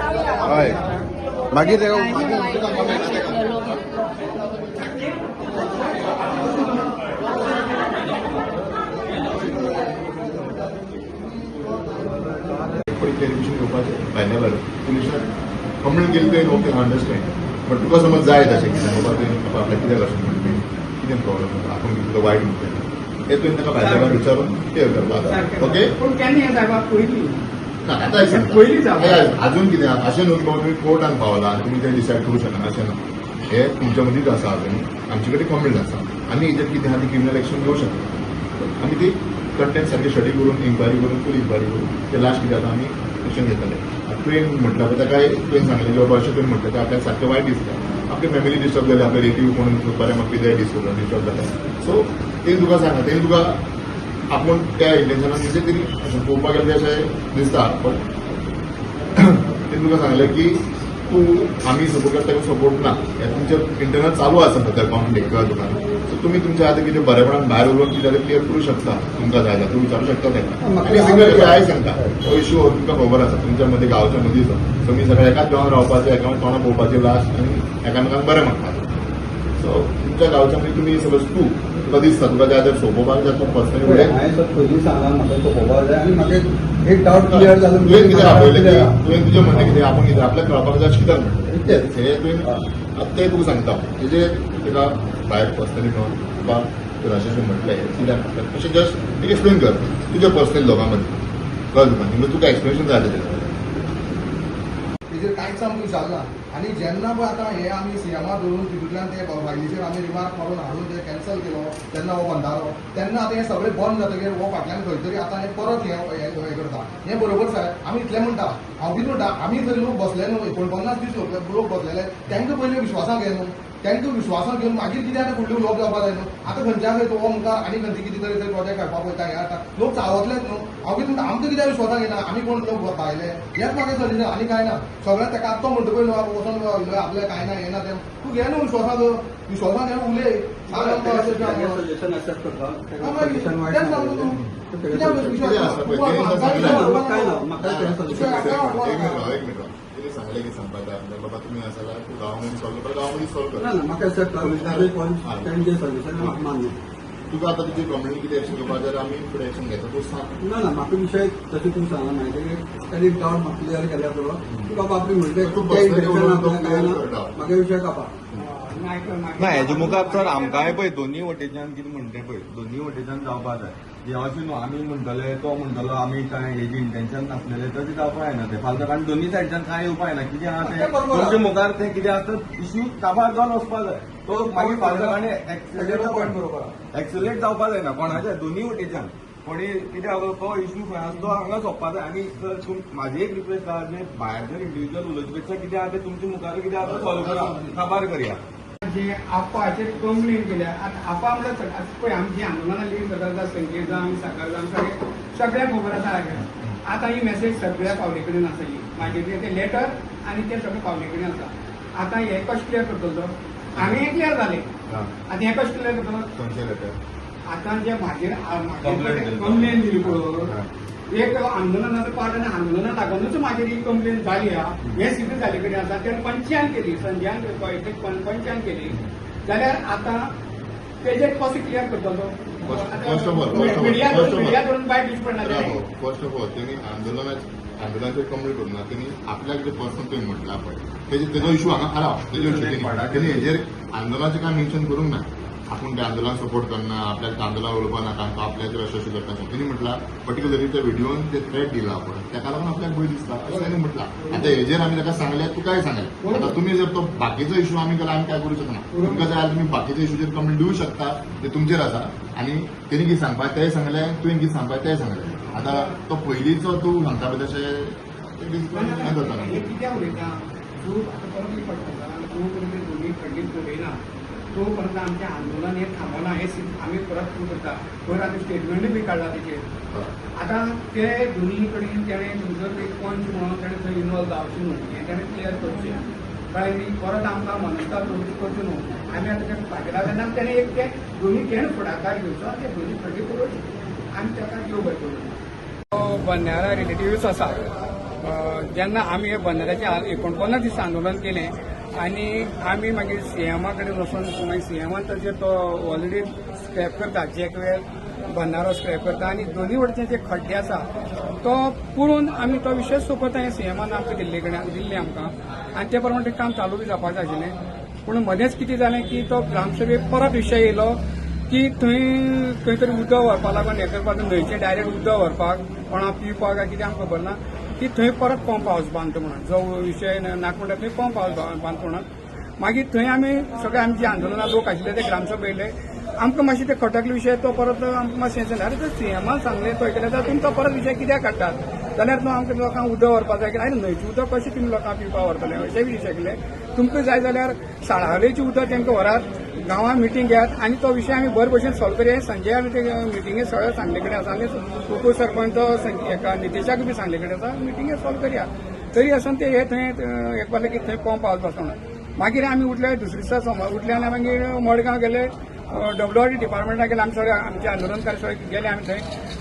हय मागीर क्लॅरिफिकेशन घेवपाचें भायल्या भायर पुलिसांक कंप्लेन केली तुवें ओके अंडरस्टँड बट तुका समज जाय तशें कितें बाबा तुवें आपल्याक कित्याक अशें म्हणलें कितें प्रॉब्लम जाता आपूण तुका वायट म्हणलें हें तुवें ताका भायल्या भायर विचारून क्लियर करपाक ओके पूण केन्ना हें जावपाक पयलीं ना आतां पयलीं जावपाक अजून कितें अशें न्हू बाबा तुमी कोर्टान पावला आनी तुमी तें डिसायड करूं शकना अशें ना हे तुमच्या मदींच आसा अजून आमचे कडेन कंप्लेन आसा आमी हेजेर कितें आहा ती क्रिमिनल एक्शन घेवं शकता आमी ती कंटेंट सारकें स्टडी करून इन्क्वायरी करून फूल इन्क्वायरी करून ते लास्ट कितें जाता आमी एक्शन घेतले तुवें म्हटलं पळय ताका तुवें सांगलें की बाबा अशें तुवें म्हटलें तें आपल्याक सारकें वायट दिसता आपली फॅमिली डिस्टर्ब जाली आपले रिलेटीव कोण बरें म्हाका कितें डिस्टर्ब जालें सो तें तुका सांगा तें तुका आपूण त्या इंटेन्शनान म्हणजे तरी अशें पळोवपाक गेल्यार अशें दिसता बट तें तुका सांगलें की तूं आमी सपोज ताका सपोर्ट ना हें तुमचें इंटरनल चालू आसा सध्या कॉन्फ्लिक्ट कळ्ळें तुका सो तुमी तुमच्या आतां कितें बरेपणान भायर उलोवन कितें जाल्यार क्लियर करूं शकता तुमकां जाय जाल्यार तूं विचारूं शकता तेका आनी सिंगल हांवें सांगता हो इश्यू हो तुमकां खबर आसा तुमच्या मदीं गांवच्या मदींच तुमी सगळे एकाच गांवांत रावपाचें एकामेकांक तोंडां पळोवपाचें लास्ट आनी एकामेकांक बरें म्हणपाचें सो तुमच्या गांवच्या मदीं तुमी समज तुका दिसता तुका जाय जाल्यार सोंपोवपाक जाय तूं पर्सनली उलय हांवें पयलीं सांगला म्हाका सोंपोवपाक जाय आनी म्हाका एक डावट क्लियर जालो तुवें कितें आपयलें की तुवें तुजें म्हणणें कितें आपूण कितें आपल्याक कळपाक जाय अशें कित्याक म्हणलें हें तुवें तें तुका सांगता तेजेर तुका भायर पर्सनली मेळोन तुका तुवें अशें म्हटलें कित्याक म्हणलें अशें जस्ट एक्सप्लेन कर तुज्या पर्सनल लोकां मदीं कळ्ळें तुका न्ही तुका एक्सप्लेनेशन जाय तेजेर तेजेर कांयच आमकां विचारना आनी जेन्ना पळय आतां हे आमी सीएमार धरून तितूंतल्यान ते बायलेचेर आमी रिमार्क मारून हाडून ते कॅन्सल केलो तेन्ना हो बंदारो तेन्ना आतां हें सगळें बंद जातकीर हो फाटल्यान खंय तरी आतां हें परत हें करता हें बरोबर साहेब आमी इतलें म्हणटा हांव कितें म्हणटा आमी जर लोक बसले न्हू 49 दीस लोक बसलेले तांकां पयलीं विश्वासाक घे न्हू तांकां विश्वासाक घेवन मागीर कितें आतां फुडली उलोवप जावपा जाय न्हू आतां खंयच्या खंय तो आमकां आनी खंयची कितें तरी प्रोजेक्ट हाडपाक वयता हें आतां लोक चावतलेच न्हू हांव कितें म्हणटा आमकां कित्याक विश्वासाक घेना आमी कोण लोक भायले हेंच म्हाका चलिना आनी कांय ना सगळ्यांक ताका आत्तो म्हणटा पळय न्हू वचोन आपल्या कांय ना हें ना तें तूं घे न्हू विश्वासाक घे उलय सजेशन एक्सेप्ट करता कितें सांगलें की सांगपाक बाबा तुमी आसा जाल्यार तूं गांवांमध्ये सॉल्व कर गांवांमध्ये सॉल्व कर ना म्हाका एक्सेप्ट तांचें सजेशन म्हाका मान्य तुका आतां तुजी कंपनी कितें एक्शन घेवपाक जाल्यार आमी फुडें एक्शन घेता तूं सांग ना ना म्हाका विशय तशें तुमी सांगला माहिती ताणी डावट म्हाका क्लियर केल्या पुरो तुका बाबा म्हणलें म्हाका विशय कापा ना हेजे मुखार सर आमकांय पळय दोनूय वटेच्यान कितें म्हणटें पळय दोनूय वटेच्यान जावपाक जाय हे अशें न्हू आमी म्हणटले तो म्हणटलो आमी काय हेजी इंटेन्शन नासलेलें तशें जावपाक जायना तें फालतू आनी दोनूय सायडच्यान कांय येवपाक जायना कितें आहा तें तुमचे मुखार तें कितें आसता इश्यू काबार जावन वचपाक जाय तो मागीर फालतू एक्सलेट जावपाक जायना कोणाच्या दोनूय वटेच्यान कोणी कितें आसा तो इश्यू खंय आसा तो हांगा सोंपपाक जाय आनी सर म्हाजी एक रिक्वेस्ट आहा जे भायर जर इंडिव्हिज्युअल उलोवचे पेक्षा कितें आहा तें तुमच्या मुखार कितें आहा सॉल्व करा काबार करया जे आपाचेर कंप्लेन केल्या आतां आपा म्हणल्यार पळय आमची आंदोलनां लीड करता संकेत जावं आमी साकार जावं सगळ्यांक खबर आसा आतां ही मेसेज सगळ्या पावले कडेन आसा ही म्हाजे ते लेटर आनी ते सगळे पावले कडेन आसा आतां हे कशें क्लियर करतलो हांवें हें क्लियर जालें आतां हें कशें क्लियर करतलो आतां जे म्हाजेर कंप्लेन दिली पळय एक आंदोलनाचो पार्ट आनी आंदोलना लागूनच म्हाजेर ही कंप्लेन जाली हे सिद्ध जाले कडेन आसा तेणें पंचायत केली संजयान पंचायत केली जाल्यार आतां तेजेर कशें क्लियर करतलो मिडिया करून बाय दीस पडना फर्स्ट ऑफ ऑल तेणी आंदोलनाचेर कंप्लेंट करूना तेणी आपल्याक जे पर्सन तुवें म्हटला पळय तेजो इश्यू हांगा हाडा तेजो इश्यू तेणी हेजेर आंदोलनाचें कांय मेन्शन करूंक ना आपूण त्या आंदोलन सपोर्ट करना आपल्याक आंदोलन उलोवपा नाका आमकां आपल्याचेर अशें करता तेणी म्हटला पर्टिक्युलरली त्या व्हिडिओन ते थ्रेट दिला आपण ताका लागून आपल्याक भंय दिसता अशें ताणें म्हटलां आतां हेजेर आमी ताका सांगलें तुकाय सांगलें आतां तुमी जर तो बाकीचो इश्यू आमी केला आमी काय करूं शकना तुमकां जाय जाल्यार तुमी बाकीच्या इश्यूचेर कंप्लेंट दिवं शकता ते तुमचेर आसा आनी तेणी कितें सांगपाक तेंय सांगलें तुवें कितें सांगपाक तेंय सांगलें आतां तो पयलींचो तूं सांगता पळय तशें हें करता कित्याक उलयता तूं आतां परत पडटा तूं दोनी खंडीत उलयना तो परत आमचें आंदोलन हें थांबना हें आमी परत सुरू करता पयर आतां स्टेटमेंट बी काडला तेचेर आतां ते दोनी कडेन तेणें जर एक पंच म्हणून तेणें थंय इनवॉल्व जावचें न्हू हें तेणें क्लियर करचें कळ्ळें न्ही परत आमकां मनस्ताप करचें न्हू आमी आतां तेका फाटल्या तेन्ना तेणें एक ते दोनी तेणें फुडाकार घेवचो ते दोनी खंडीत करचें आमी ताका यो भंय करूं बंद्यारा रिलेटिव्स आसा जेन्ना आमी हे बंदराचें 49 दीस आंदोलन केलें आनी आमी मागीर सीएमा कडेन वचून मागीर सीएमान ताचेर तो ऑलरेडी स्क्रॅप करता चॅक वेळ बंदारो स्क्रॅप करता आनी दोनूय वटेनचे जे खड्डे आसा तो पळोवन आमी तो विशय सोंपयता हें सीएमान आमकां दिल्ले आमकां आनी ते प्रमाणे काम चालू बी जावपाक जाय आशिल्लें पूण मदेंच कितें जालें की तो ग्रामसभेक परत विशय येयलो की थंय खंय तरी उदक व्हरपाक लागून हें करपाक न्हंयचें डायरेक्ट उदक व्हरपाक कोणाक पिवपाक काय कितें आमकां खबर ना की थंय परत पंप हावस बांदता म्हणून जो विशय नाका म्हणटा थंय पंप हावस बांदता म्हणून मागीर थंय आमी सगळे आमचे आंदोलना लोक आशिल्ले ते ग्रामसभा येयले आमकां मातशें ते खटकले विशय तो परत आमकां मातशें जालें अरे ते सीएमान सांगलें तो केलें जाल्यार तुमी तो परत विशय कित्याक काडटात जाल्यार तूं आमकां लोकांक उदक व्हरपाक जाय आनी न्हंयचें उदक कशें तुमी लोकांक पिवपाक व्हरतले अशें बी विशय केले तुमकां जाय जाल्यार शाळावलेचें उदक तेंकां व्हरात गांवांत मिटींग घेयात आनी तो विशय आमी बरे भशेन सॉल्व करया संजय आमी ते मिटींगेक सगळे सांगले कडेन आसा आनी उपसरपंच एका नितेशाक बी सांगले कडेन आसा मिटींगेक सॉल्व करया तरी आसून ते हे थंय एक पावले की थंय पंप हावस बसोना मागीर आमी उठले दुसरे दिसा सोमार उठले आनी मागीर मडगांव गेले WRD डिपार्टमेंटाक गेले आमी सगळे आमचे आंदोलनकारी सगळे गेले आमी थंय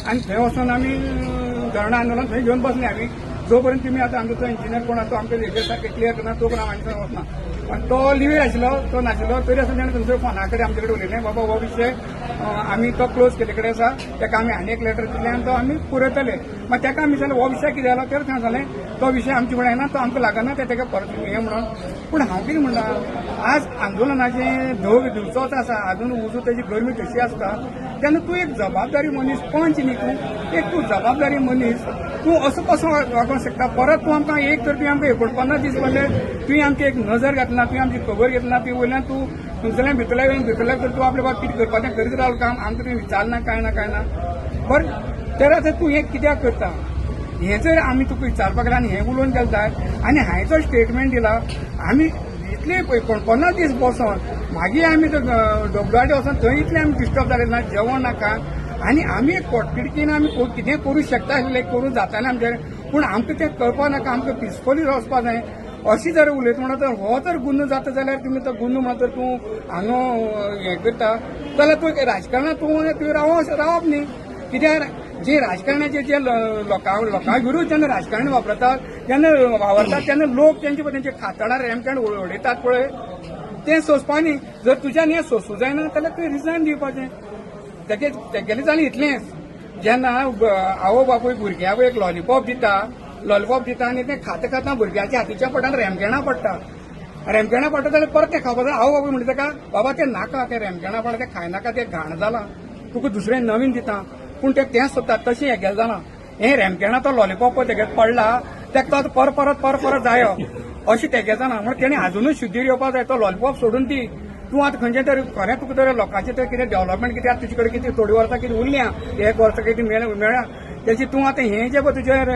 आनी थंय वचून आमी धरणा आंदोलन थंय घेवन बसले आमी जो पर्यंत तुमी आतां आमचो तो इंजिनियर कोण आसा तो आमचे हेजेर सारकें क्लियर करना तो पर्यंत आमी थंय वचना आनी तो लिव्हीर आशिल्लो तो नाशिल्लो तरी आसून ताणें तुमच्या फोना कडेन आमचे कडेन उलयलें बाबा हो विशय आमी तो क्लोज केले कडेन आसा ताका आमी आनी एक लेटर दिलें आनी तो आमी पुरयतले मागीर ताका आमी जालें हो विशय कितें जालो तर थंय जालें तो विशय आमचे कडेन येना तो आमकां लागना ते ताका परत हें म्हणून पूण हांव कितें म्हणटा आज आंदोलनाचें दिवचोच आसा अजून उजू तेजी गरमी तशी आसता तेन्ना तूं एक जबाबदारी मनीस पंच न्ही तूं जबाबदारी मनीस तूं असो कसो वागोवंक शकता परत तूं आमकां एक तर तुवें आमकां 49 दीस म्हणले तुवें आमची एक नजर घातला तुवें आमची खबर घेतला ती वयल्यान तूं तुमच्या भितरल्या तर तूं आपल्या बाबा कितें करपाचें करीत रावलो काम आमकां तुवें विचारना काय ना बरें तर आतां तूं हें कित्याक करता हें जर आमी तुका विचारपाक गेला आनी हें उलोवन गेले जाय आनी हांवें जो स्टेटमेंट दिला आमी इतले 49 दीस बसोन मागीर आमी तो WRD वचोन थंय इतले आमी डिस्टर्ब जाले ना जेवण नाका आनी आमी एक कोटकिडकीन आमी कितें करूं शकता आशिल्लें करूं जातालें आमचें पूण आमकां तें करपा नाका आमकां पिसफुली वचपा जाय अशी जर उलयता म्हणून तर हो जर गुन्हो जाता जाल्यार तुमी तो गुन्हो म्हणून तर तूं हांगा हें करता जाल्यार तूं राजकारणांत तूं रावप न्ही कित्याक जे राजकारणाचे जे लोकां विरुद्ध जेन्ना राजकारण वापरतात जेन्ना वावरतात तेन्ना लोक तेंचे खातडार रेमकांड उडयतात पळय तें सोंसपा न्ही जर तुज्यान हें सोंसूं जायना जाल्यार तुवें रिजायन दिवपाचें तेगेलें जालें इतलेंच जेन्ना आवय बापूय भुरग्याक एक लॉलीपॉप दिता आनी तें खाता भुरग्याच्या हातीच्या पोटान रेमकेणां पडटा जाल्यार परत तें खावपा जाय आवय बापूय म्हणटा ताका बाबा तें नाका तें रेमकेणां पडटा तें खायनाका तें घाण जालां तुका दुसरें नवीन दिता पूण तें सोदतात तशें हें गेलें जालां हें रेमकेणां तो लॉलीपॉप पळय तेगेलो पडला तेका तो परत जायो अशें तेगे जाना म्हण तेणें आजुनूच शुद्धीर येवपाक जाय तो लॉलीपॉप सोडून दी तूं आतां खंयचें तरी खरें तुका तर लोकांचें तर कितें डेव्हलपमेंट कितें आतां तुजे कडेन कितें थोडीं वर्सां कितें उरल्या एक वर्स कितें मेळ्ळा तेची तूं आतां हें जें पळय तुजेर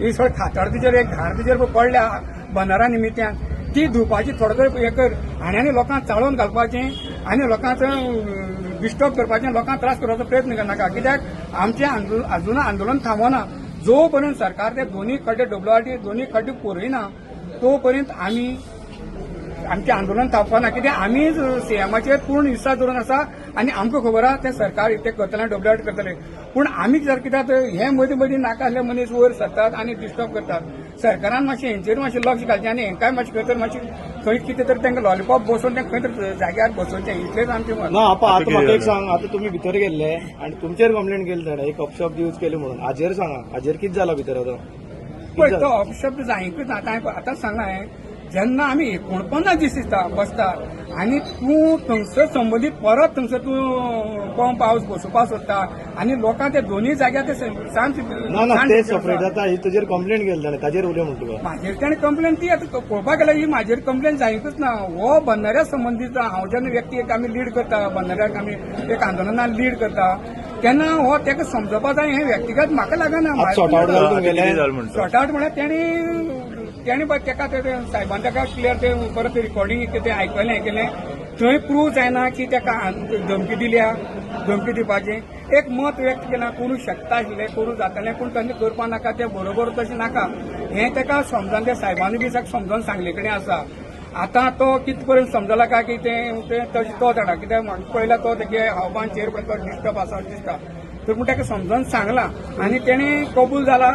ही सगळें खातड तुजेर एक घाण तुजेर पडल्या बंदारा निमित्यान ती धुवपाची थोडो तरी हें कर आनी लोकांक चाळोवन घालपाचें आनी लोकांचो डिस्टर्ब करपाचें लोकांक त्रास करपाचो प्रयत्न करनाका कित्याक आमचें आजुन आंदोलन थांबना जो पर्यंत सरकार ते दोनूय खड्डे WRD दोनूय खड्डे पुरयना तो पर्यंत आमी आमचें आंदोलन थांबना कित्याक आमी सीएमाचेर पूर्ण विश्वास दवरून आसा आनी आमकां खबर आसा तें सरकार तें करतलें WRD करतलें पूण आमी जर कित्याक हें मदीं नाका आसले मनीस वयर सरतात आनी डिस्टर्ब करतात सरकारान मातशें हेंचेर मातशें लक्ष घालचें आनी हेंकाय मातशें खंय तर मातशें खंय कितें तरी तांकां लॉलीपॉप बसोवन तें खंय तर जाग्यार बसोवचें इतलेंच आमचें मत ना आतां म्हाका एक सांग आतां तुमी भितर गेल्ले आनी तुमचेर कंप्लेंट केली ताणें एक अपशब्द यूज केले म्हणून हाजेर सांगा हाजेर कितें जालां भितर आतां पळय तो अपशब्द जायकूच आतां सांगला हांवें जेन्ना आमी 49 दीस बसता आनी तूं थंगसर संबंदीत परत थंगसर तूं पंप हावस बसोवपाक सोदता आनी लोकांक ते दोनूय जाग्यार ते ना ते सेपरेट जाता ही तुजेर कंप्लेंट केली ताणें ताजेर उलय म्हणटा तुका म्हाजेर ताणें कंप्लेन ती आतां पळोवपाक गेल्यार ही म्हाजेर कंप्लेन जायकूच ना हो बंदाऱ्या संबंदीत हांव जेन्ना व्यक्ती एक आमी लीड करता बंदाऱ्याक आमी एक आंदोलनाक लीड करता तेन्ना हो ताका समजोवपा जाय हें व्यक्तिगत म्हाका लागना सॉर्ट सॉर्ट म्हळ्यार तेणी ताका सायबान ताका क्लियर ते परत रिकॉर्डिंग ते आयकलें हें केलें थंय प्रूव जायना की ताका धमकी दिल्या धमकी दिवपाचें एक मत व्यक्त केलां करूं शकता आशिल्लें करूं जातालें पूण तांणी करपा नाका तें बरोबर तशें नाका हें ताका समजोन त्या सायबांनी बी समजोन सांगले कडेन आसा आतां तो कित पर्यंत समजला काय की तें तशें तो जाणा कित्याक म्हाका पयला तो तेगे हावभावान चेर पळय तो डिस्टर्ब आसा दिसता तर पूण ताका समजोन सांगलां आनी तेणें कबूल जाला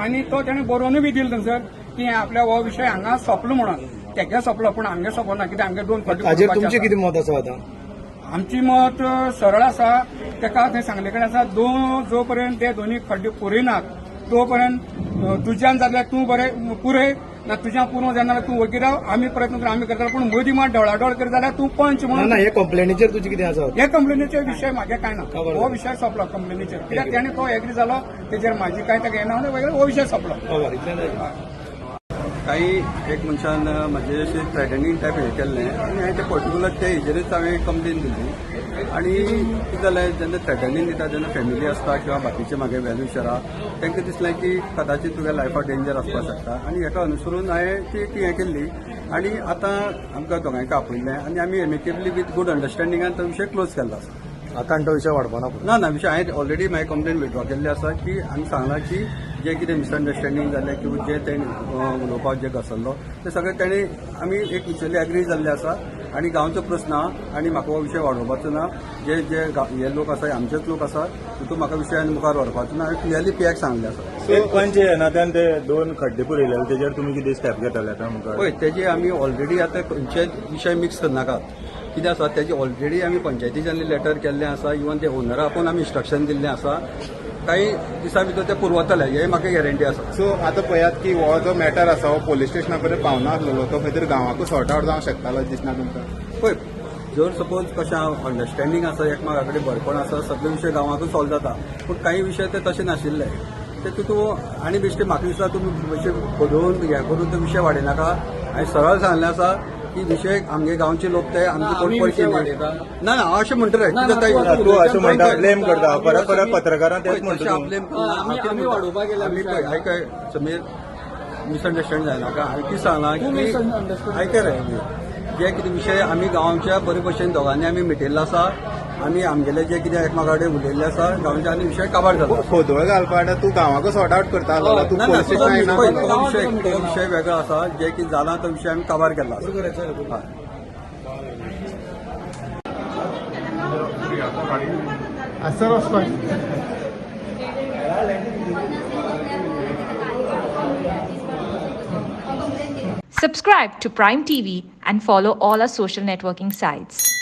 आनी तो तेणें बरोवनूय बी दिलो थंयसर की आपल्या हो विशय हांगा सोंपलो म्हणून तेगे सोंपलो पूण हांगे सोंपना कित्याक हांगे 2 फावटी हाजेर करपाचें तुमचें आसा. कितें मत आसा आतां? आमची मत सरळ आसा तेका थंय सांगले कडेन आसा जो पर्यंत ते दोन्ही खड्डे पुरयनात तो पर्यंत तुज्यान जाल्यार तूं बरें पुरय ना तुज्यान पुरो जाल्यार तूं वगीर राव आमी प्रयत्न करून आमी करता पूण मदीं मात ढवळाढवळ कर जाल्यार तूं पंच ना म्हणून ना हे कंप्लेनीचेर तुजें कितें आसा? हे कंप्लेनीचे विशय म्हागे काय ना खबर हो विशय सोंपलो कंप्लेनीचेर कित्याक तेणे तो एग्री जालो तेजेर म्हाजी कांय ताका येना म्हणून हो विशय सोंपलो. खबर इतलें जालें. काही एक मनशान म्हणजे अशें थ्रेटनिंग टायप हें केल्लें आनी हांवें ते पर्टिक्युलर ते हेजेरच हांवें कंप्लेन दिली आनी कितें जालें जेन्ना थ्रेटनिंग दिता जेन्ना फॅमिली आसता किंवा बाकीचे म्हागे वेल्युशर आहा तांकां दिसलें की कदाचित तुगे लायफाक डेंजर आसपाक शकता आनी हेका अनुसरून हांवें ती हें केल्ली आनी आतां आमकां दोगांयका आपयल्लें आनी आमी एमिकेबली विथ गूड अंडरस्टँडिंगान तो विशय क्लोज केल्लो आसा. आतां तो विशय वाडपाना ना ना विशय हांवें ऑलरेडी म्हाजी कंप्लेन विथड्रॉ केल्ली आसा की आमी सांगलां की जे कितें मिसअंडरस्टँडींग जालें किंवा जे तेणें उलोवपाक जे घसरलो ते सगळें तेणी आमी एक म्युच्युअली एग्री जाल्ले आसा आनी गांवचो प्रस्न आहा आनी म्हाका हो विशय वाडोवपाचो ना जे जे हे लोक आसा आमचेच लोक आसा तितून म्हाका विशयान मुखार व्हरपाचो ना हांवें क्लियरली पीएक सांगलें आसा. एक पंच येनात्यान ते 2 खड्डे पुरयले तेजेर तुमी कितें स्टेप घेतले आतां मुखार? पळय तेजे आमी ऑलरेडी आतां खंयचे विशय मिक्स करनाकात कितें आसा तेजे ऑलरेडी आमी पंचायतीच्यान लेटर केल्लें आसा इवन ते ओनरा आपोवन आमी इंस्ट्रक्शन दिल्लें आसा काही दिसा भितर ते पुरवतले हे म्हाका गॅरंटी आसा. सो आतां पळयात की हो जो मॅटर आसा हो पोलीस स्टेशना पर्यंत पावना आसलेलो तो खंय तरी गांवांकूय सॉर्ट आउट जावंक शकतालो दिसना तुमकां? पळय जर सपोज कशें अंडरस्टँडींग आसा एकमेका कडेन बरेपण आसा सगळे विशय गांवांकूच सॉल्व जाता पूण काही विशय ते तशें नाशिल्ले ते तितून आनी बेश्टे म्हाका दिसता तुमी मातशे बदलून हे करून तो विशय वाडयनाका हांवें सरळ सांगलें आसा की विशय आमगे गांवचे लोक ते आमचे कोण पयशे ना ना हांव अशें म्हणटलें तूं अशें म्हणटा ब्लेम करता परत परत पत्रकारां तेच म्हणटा आमी वाडोवपाक गेले आमी पळय आयकय समीर मिसअंडरस्टँड जायनाका हांवें ती सांगलां की आयकय रे जे कितें विशय आमी गांवच्या बरे भशेन दोगांनी आमी मिटयल्लो आसा आमी आमगेले जे कितें एकामेका कडेन उलयल्ले आसा गांवचे आनी विशय काबार जालो. खोदवळ घालपाक तूं गांवांकूय सॉर्ट आउट करता तूं ना ना पोलीस स्टेशनाक येना तो विशय वेगळो आसा जे कितें जाला तो विशय आमी काबार केल्लो आसा. Subscribe to Prime TV and follow all our social networking sites.